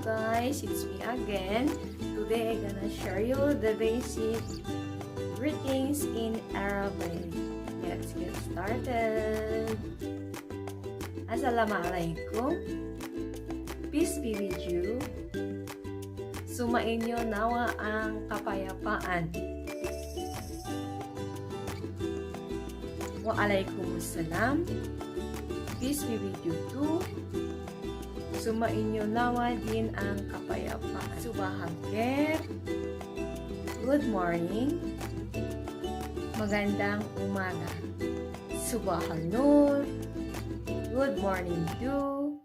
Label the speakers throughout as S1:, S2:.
S1: guys, it's me again. Today I'm gonna share you the basic greetings in Arabic. Let's get started. Assalamualaikum. Peace be with you. Sumainyo nawa ang kapayapaan. Waalaikumsalam. Peace be with you too. Sumainyo nawa din ang kapayapaan. Subahang khair. Good morning. Magandang umaga. Subahang nur. Good morning too.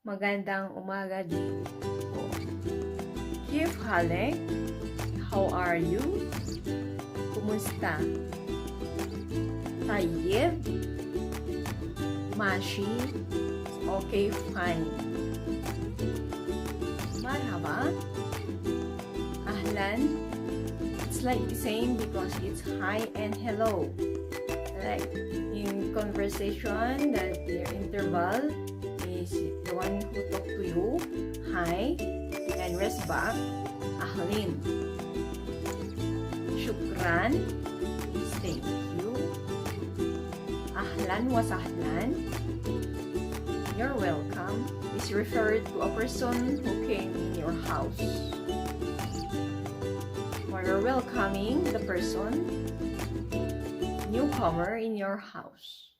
S1: Magandang umaga din. Kif halek? How are you? Kumusta? Tayyib? Mashi? Okay, fine. Marhaba? Ahlan? It's like the same because it's hi and hello. Like in conversation, that their interval is the one who talk to you, hi, and rest back, ahlin. Shukran is thank you. Ahlan wa sahlan, you're welcome, is referred to a person who came in your house. Or you're welcoming the person, newcomer in your house.